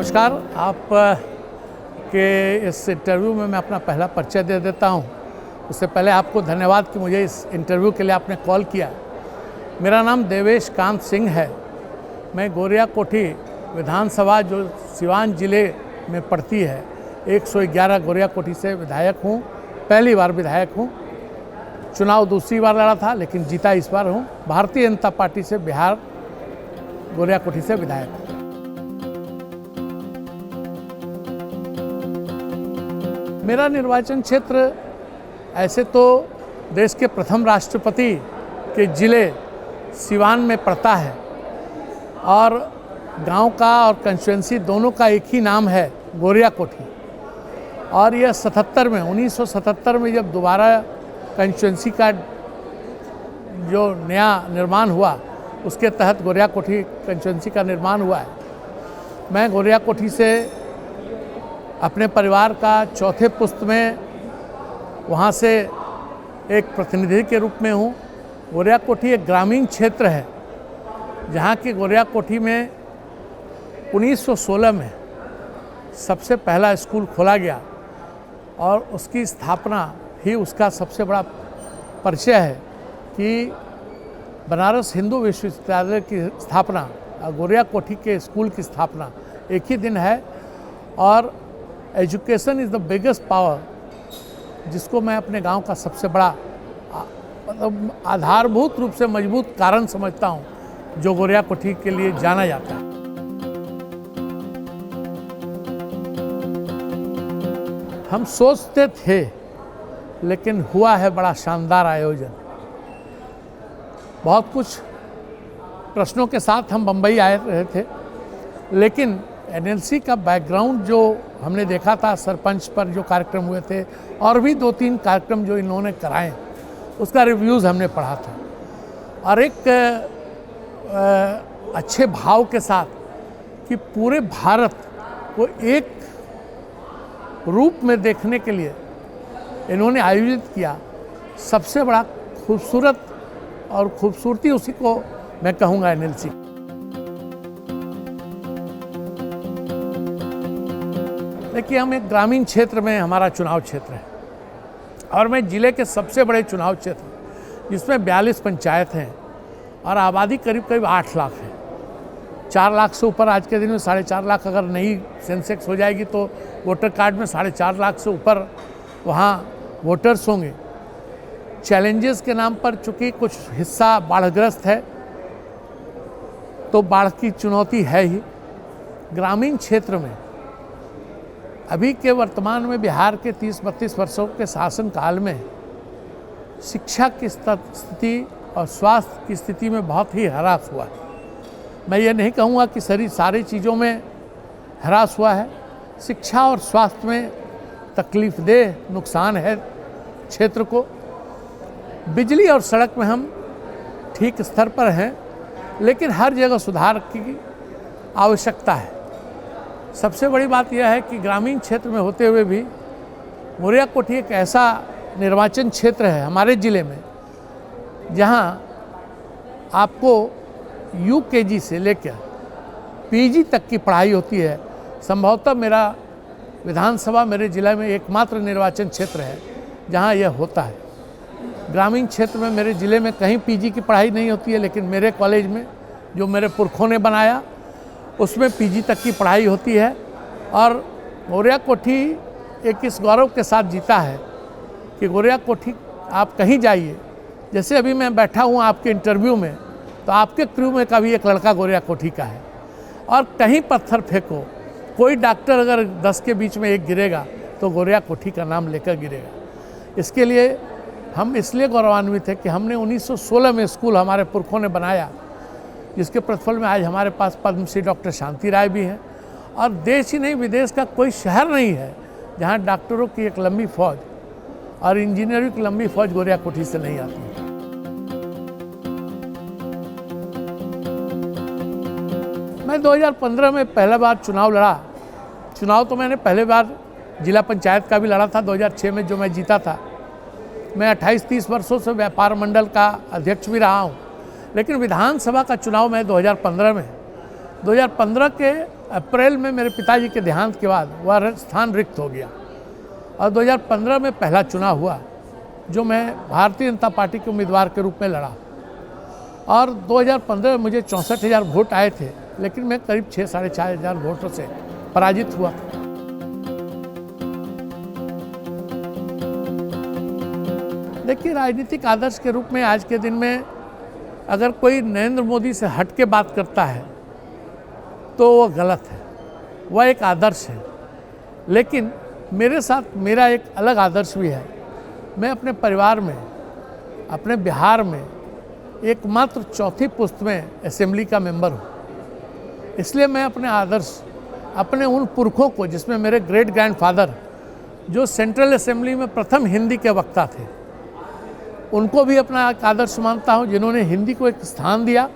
नमस्कार। आप के इस इंटरव्यू में मैं अपना पहला परिचय दे देता हूं। उससे पहले आपको धन्यवाद कि मुझे इस इंटरव्यू के लिए आपने कॉल किया। मेरा नाम देवेश कांत सिंह है। मैं गोरिया कोठी विधानसभा जो सिवान ज़िले में पड़ती है 111 गोरिया कोठी से विधायक हूं। पहली बार विधायक हूं। चुनाव दूसरी बार लड़ा था लेकिन जीता इस बार हूं। भारतीय जनता पार्टी से बिहार गोरिया कोठी से विधायक हूं। मेरा निर्वाचन क्षेत्र ऐसे तो देश के प्रथम राष्ट्रपति के ज़िले सिवान में पड़ता है और गांव का और कंस्टिट्यूएंसी दोनों का एक ही नाम है गोरिया कोठी। और यह 1977 में जब दोबारा कंस्टिट्यूएंसी का जो नया निर्माण हुआ उसके तहत गोरिया कोठी कंस्टिट्यूएंसी का निर्माण हुआ है। मैं गोरिया कोठी से अपने परिवार का चौथे पुस्त में वहाँ से एक प्रतिनिधि के रूप में हूँ। गोरिया कोठी एक ग्रामीण क्षेत्र है जहाँ की गोरिया कोठी में 1916 में सबसे पहला स्कूल खोला गया और उसकी स्थापना ही उसका सबसे बड़ा परिचय है कि बनारस हिंदू विश्वविद्यालय की स्थापना और गोरिया कोठी के स्कूल की स्थापना एक ही दिन है। और education is the biggest power, जिसको मैं अपने गांव का सबसे बड़ा मतलब आधारभूत रूप से मजबूत कारण समझता हूं जो गोरिया कोठी के लिए जाना जाता है। हम सोचते थे लेकिन हुआ है बड़ा शानदार आयोजन। बहुत कुछ प्रश्नों के साथ हम बम्बई आए रहे थे लेकिन एनएलसी का बैकग्राउंड जो हमने देखा था, सरपंच पर जो कार्यक्रम हुए थे और भी 2-3 कार्यक्रम जो इन्होंने कराए उसका रिव्यूज़ हमने पढ़ा था और एक अच्छे भाव के साथ कि पूरे भारत को एक रूप में देखने के लिए इन्होंने आयोजित किया। सबसे बड़ा खूबसूरत और खूबसूरती उसी को मैं कहूँगा एनएलसी। देखिए, हम एक ग्रामीण क्षेत्र में हमारा चुनाव क्षेत्र है और मैं ज़िले के सबसे बड़े चुनाव क्षेत्र जिसमें 42 पंचायत हैं और आबादी करीब करीब 8 लाख है। 4 लाख से ऊपर आज के दिन में 4.5 लाख अगर नई सेंसेक्स हो जाएगी तो वोटर कार्ड में 4.5 लाख से ऊपर वहाँ वोटर्स होंगे। चैलेंजेस के नाम पर चूँकि कुछ हिस्सा बाढ़ग्रस्त है तो बाढ़ की चुनौती है ही। ग्रामीण क्षेत्र में अभी के वर्तमान में बिहार के 30-32 वर्षों के शासनकाल में शिक्षा की स्थिति और स्वास्थ्य की स्थिति में बहुत ही ह्रास हुआ है। मैं ये नहीं कहूँगा कि सारी चीज़ों में ह्रास हुआ है। शिक्षा और स्वास्थ्य में तकलीफ़देह नुकसान है क्षेत्र को। बिजली और सड़क में हम ठीक स्तर पर हैं लेकिन हर जगह सुधार की आवश्यकता है। सबसे बड़ी बात यह है कि ग्रामीण क्षेत्र में होते हुए भी गोरिया कोठी एक ऐसा निर्वाचन क्षेत्र है हमारे ज़िले में जहां आपको यूकेजी से लेकर पीजी तक की पढ़ाई होती है। संभवतः मेरा विधानसभा मेरे ज़िले में एकमात्र निर्वाचन क्षेत्र है जहां यह होता है। ग्रामीण क्षेत्र में मेरे ज़िले में कहीं पीजी की पढ़ाई नहीं होती है लेकिन मेरे कॉलेज में जो मेरे पुरखों ने बनाया उसमें पीजी तक की पढ़ाई होती है। और गोरिया कोठी एक इस गौरव के साथ जीता है कि गोरिया कोठी आप कहीं जाइए, जैसे अभी मैं बैठा हूँ आपके इंटरव्यू में तो आपके क्रू में का भी एक लड़का गोरिया कोठी का है। और कहीं पत्थर फेंको, कोई डॉक्टर अगर 10 के बीच में एक गिरेगा तो गोरिया कोठी का नाम लेकर गिरेगा। इसके लिए हम इसलिए गौरवान्वित हैं कि हमने 1916 में स्कूल हमारे पुरखों ने बनाया जिसके प्रतिफल में आज हमारे पास पद्मश्री डॉक्टर शांति राय भी हैं। और देश ही नहीं विदेश का कोई शहर नहीं है जहां डॉक्टरों की एक लंबी फौज और इंजीनियरों की लंबी फौज गोरिया कोठी से नहीं आती है। मैं 2015 में पहला बार चुनाव लड़ा। चुनाव तो मैंने पहले बार जिला पंचायत का भी लड़ा था 2006 में जो मैं जीता था। मैं 28-30 वर्षों से व्यापार मंडल का अध्यक्ष भी रहा हूँ। लेकिन विधानसभा का चुनाव मैं 2015 के अप्रैल में मेरे पिताजी के देहांत के बाद वह स्थान रिक्त हो गया और 2015 में पहला चुनाव हुआ जो मैं भारतीय जनता पार्टी के उम्मीदवार के रूप में लड़ा और 2015 में मुझे 64,000 वोट आए थे, लेकिन मैं करीब 6-4,500 वोटों से पराजित हुआ। देखिए, राजनीतिक आदर्श के रूप में आज के दिन में अगर कोई नरेंद्र मोदी से हट के बात करता है तो वो गलत है, वह एक आदर्श है। लेकिन मेरे साथ मेरा एक अलग आदर्श भी है। मैं अपने परिवार में, अपने बिहार में एकमात्र चौथी पुश्त में असेंबली का मेंबर हूँ। इसलिए मैं अपने आदर्श, अपने उन पुरखों को, जिसमें मेरे ग्रेट ग्रैंडफादर जो सेंट्रल असेंबली में प्रथम हिंदी के वक्ता थे, उनको भी अपना एक आदर्श मानता हूँ, जिन्होंने हिंदी को एक स्थान दिया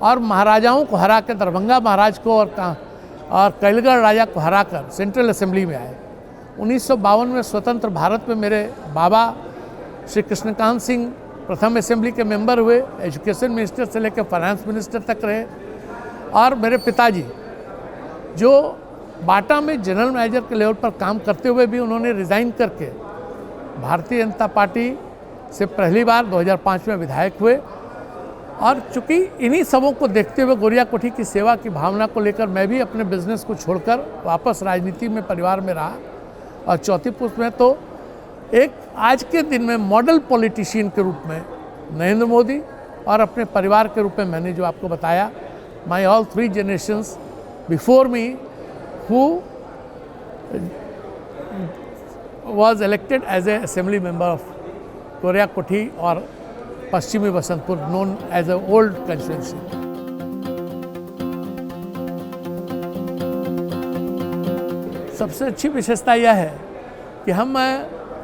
और महाराजाओं को हरा कर, दरभंगा महाराज को और कैलगढ़ राजा को हराकर सेंट्रल असेंबली में आए। 1952 में स्वतंत्र भारत में मेरे बाबा श्री कृष्णकांत सिंह प्रथम असेंबली के मेंबर हुए, एजुकेशन मिनिस्टर से लेकर फाइनेंस मिनिस्टर तक रहे। और मेरे पिताजी जो बाटा में जनरल मैनेजर के लेवल पर काम करते हुए भी उन्होंने रिज़ाइन करके भारतीय जनता पार्टी से पहली बार 2005 में विधायक हुए। और चूँकि इन्हीं सबों को देखते हुए गोरिया कोठी की सेवा की भावना को लेकर मैं भी अपने बिजनेस को छोड़कर वापस राजनीति में परिवार में रहा और चौथी पुश्त में तो एक आज के दिन में मॉडल पॉलिटिशियन के रूप में नरेंद्र मोदी और अपने परिवार के रूप में मैंने जो आपको बताया, my all 3 generations before me who was elected as a assembly member of गोरिया कोठी और पश्चिमी Basantpur, known as a old constituency। सबसे अच्छी विशेषता यह है कि हम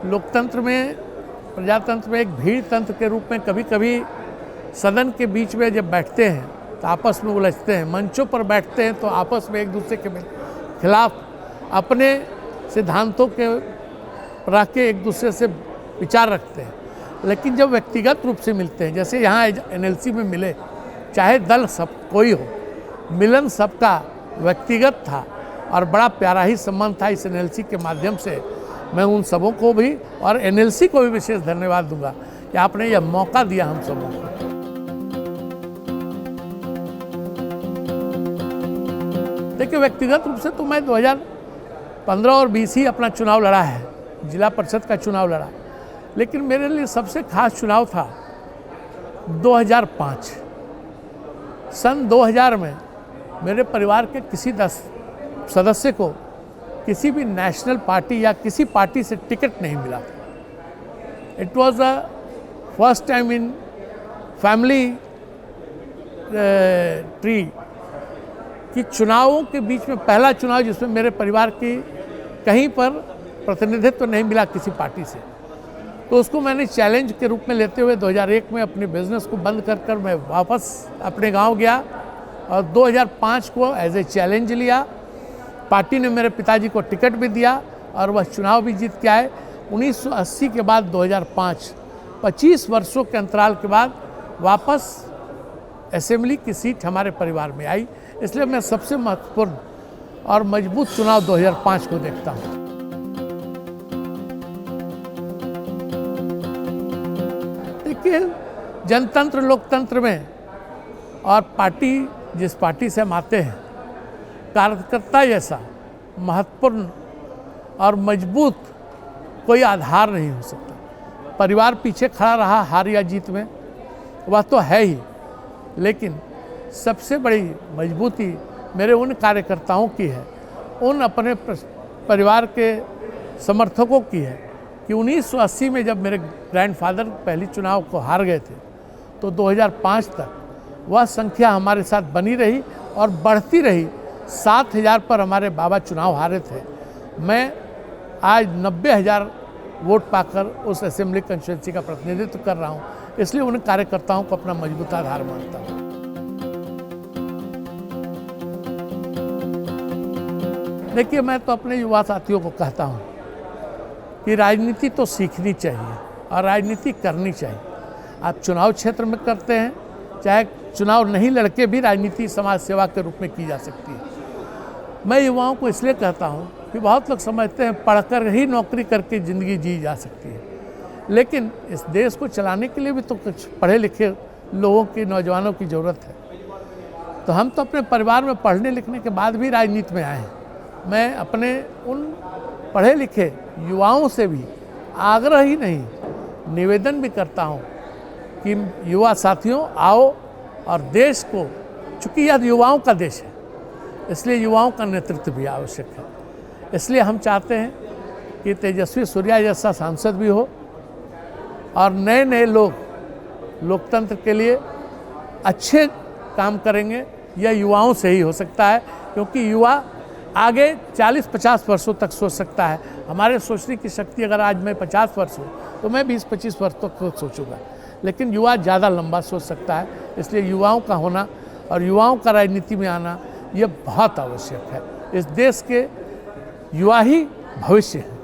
लोकतंत्र में, प्रजातंत्र में एक भीड़ तंत्र के रूप में कभी कभी सदन के बीच में जब बैठते हैं तो आपस में उलझते हैं, मंचों पर बैठते हैं तो आपस में एक दूसरे के खिलाफ अपने सिद्धांतों के रख के एक दूसरे से विचार रखते हैं। लेकिन जब व्यक्तिगत रूप से मिलते हैं, जैसे यहाँ एनएलसी में मिले, चाहे दल सब कोई हो, मिलन सबका व्यक्तिगत था और बड़ा प्यारा ही संबंध था। इस एनएलसी के माध्यम से मैं उन सबों को भी और एनएलसी को भी विशेष धन्यवाद दूंगा कि आपने यह मौका दिया हम सबों को। देखिए, व्यक्तिगत रूप से तो मैं 2015 और 20 ही अपना चुनाव लड़ा है, जिला परिषद का चुनाव लड़ा। लेकिन मेरे लिए सबसे खास चुनाव था 2005। सन 2000 में मेरे परिवार के किसी सदस्य को किसी भी नेशनल पार्टी या किसी पार्टी से टिकट नहीं मिला। It was the first time in family tree कि चुनावों के बीच में पहला चुनाव जिसमें मेरे परिवार की कहीं पर प्रतिनिधित्व नहीं मिला किसी पार्टी से। तो उसको मैंने चैलेंज के रूप में लेते हुए 2001 में अपने बिजनेस को बंद कर मैं वापस अपने गांव गया और 2005 को एज ए चैलेंज लिया। पार्टी ने मेरे पिताजी को टिकट भी दिया और वह चुनाव भी जीत के आए। 1980 के बाद 2005, 25 वर्षों के अंतराल के बाद वापस असेंबली की सीट हमारे परिवार में आई। इसलिए मैं सबसे महत्वपूर्ण और मजबूत चुनाव 2005 को देखता हूँ। देखिए, जनतंत्र लोकतंत्र में और पार्टी जिस पार्टी से हम आते हैं, कार्यकर्ता जैसा महत्वपूर्ण और मजबूत कोई आधार नहीं हो सकता। परिवार पीछे खड़ा रहा हार या जीत में, वह तो है ही, लेकिन सबसे बड़ी मजबूती मेरे उन कार्यकर्ताओं की है, उन अपने परिवार के समर्थकों की है कि 1980 में जब मेरे ग्रैंडफादर पहली चुनाव को हार गए थे तो 2005 तक वह संख्या हमारे साथ बनी रही और बढ़ती रही। 7,000 पर हमारे बाबा चुनाव हारे थे। मैं आज 90,000 वोट पाकर उस असेंबली कंस्टिट्यूंसी का प्रतिनिधित्व कर रहा हूँ। इसलिए उन कार्यकर्ताओं को अपना मजबूत आधार मानता हूँ। देखिए, मैं तो अपने युवा साथियों को कहता हूँ कि राजनीति तो सीखनी चाहिए और राजनीति करनी चाहिए। आप चुनाव क्षेत्र में करते हैं, चाहे चुनाव नहीं लड़के भी राजनीति समाज सेवा के रूप में की जा सकती है। मैं युवाओं को इसलिए कहता हूँ कि बहुत लोग समझते हैं पढ़कर ही नौकरी करके ज़िंदगी जी जा सकती है, लेकिन इस देश को चलाने के लिए भी तो कुछ पढ़े लिखे लोगों की, नौजवानों की ज़रूरत है। तो हम तो अपने परिवार में पढ़ने लिखने के बाद भी राजनीति में आए हैं। मैं अपने उन पढ़े लिखे युवाओं से भी आग्रह ही नहीं, निवेदन भी करता हूँ कि युवा साथियों आओ और देश को, चूँकि यह युवाओं का देश है, इसलिए युवाओं का नेतृत्व भी आवश्यक है। इसलिए हम चाहते हैं कि तेजस्वी सूर्या जैसा सांसद भी हो और नए नए लोग लोकतंत्र के लिए अच्छे काम करेंगे। यह युवाओं से ही हो सकता है, क्योंकि युवा आगे 40-50 वर्षों तक सोच सकता है। हमारे सोचने की शक्ति अगर आज मैं 50 वर्ष हूँ तो मैं 20-25 वर्ष तक सोचूंगा, लेकिन युवा ज़्यादा लंबा सोच सकता है। इसलिए युवाओं का होना और युवाओं का राजनीति में आना ये बहुत आवश्यक है। इस देश के युवा ही भविष्य है।